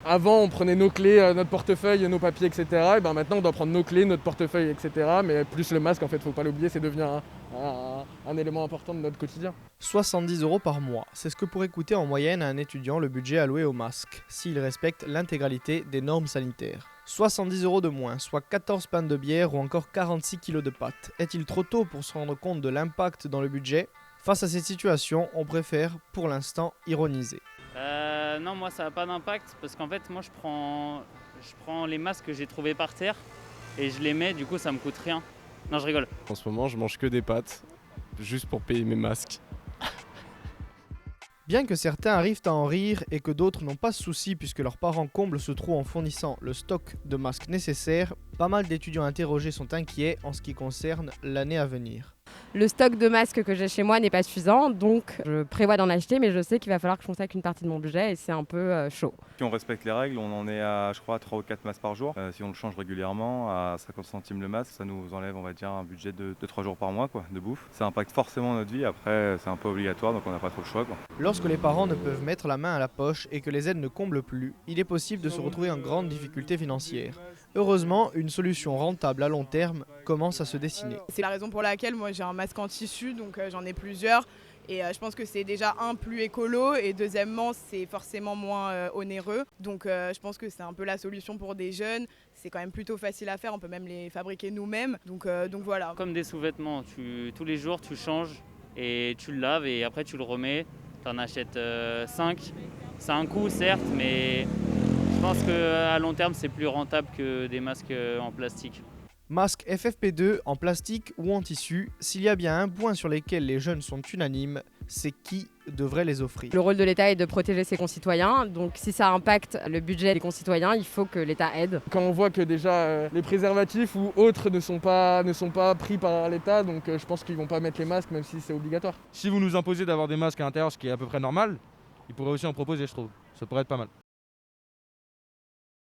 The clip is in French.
Avant, on prenait nos clés, notre portefeuille, nos papiers, etc. Et ben maintenant, on doit prendre nos clés, notre portefeuille, etc. Mais plus le masque, en fait, faut pas l'oublier, c'est devenu un élément important de notre quotidien. 70 € par mois, c'est ce que pourrait coûter en moyenne à un étudiant le budget alloué au masque, s'il respecte l'intégralité des normes sanitaires. 70 € de moins, soit 14 pintes de bière ou encore 46 kilos de pâtes. Est-il trop tôt pour se rendre compte de l'impact dans le budget ? Face à cette situation, on préfère, pour l'instant, ironiser. Non, moi ça n'a pas d'impact parce qu'en fait moi je prends les masques que j'ai trouvés par terre et je les mets, du coup ça me coûte rien. Non, je rigole. En ce moment, je mange que des pâtes, juste pour payer mes masques. Bien que certains arrivent à en rire et que d'autres n'ont pas ce souci puisque leurs parents comblent ce trou en fournissant le stock de masques nécessaires, pas mal d'étudiants interrogés sont inquiets en ce qui concerne l'année à venir. Le stock de masques que j'ai chez moi n'est pas suffisant, donc je prévois d'en acheter, mais je sais qu'il va falloir que je consacre une partie de mon budget et c'est un peu chaud. Si on respecte les règles, on en est à, je crois, 3 ou 4 masques par jour. Si on le change régulièrement à 50 centimes le masque, ça nous enlève, on va dire, un budget de 3 jours par mois de bouffe. Ça impacte forcément notre vie, après c'est un peu obligatoire, donc on n'a pas trop le choix. Lorsque les parents ne peuvent mettre la main à la poche et que les aides ne comblent plus, il est possible de se retrouver en grande difficulté financière. Heureusement, une solution rentable à long terme commence à se dessiner. C'est la raison pour laquelle moi j'ai un masque en tissu, donc j'en ai plusieurs. Et je pense que c'est déjà plus écolo et deuxièmement c'est forcément moins onéreux. Donc je pense que c'est un peu la solution pour des jeunes. C'est quand même plutôt facile à faire, on peut même les fabriquer nous-mêmes. Donc voilà. Comme des sous-vêtements, tous les jours tu changes et tu le laves et après tu le remets. Tu en achètes 5. C'est un coût certes, mais je pense qu'à long terme c'est plus rentable que des masques en plastique. Masques FFP2 en plastique ou en tissu, s'il y a bien un point sur lequel les jeunes sont unanimes, c'est qui devrait les offrir. Le rôle de l'État est de protéger ses concitoyens, donc si ça impacte le budget des concitoyens, il faut que l'État aide. Quand on voit que déjà les préservatifs ou autres ne sont pas pris par l'État, donc je pense qu'ils vont pas mettre les masques même si c'est obligatoire. Si vous nous imposez d'avoir des masques à l'intérieur, ce qui est à peu près normal, ils pourraient aussi en proposer, je trouve. Ça pourrait être pas mal.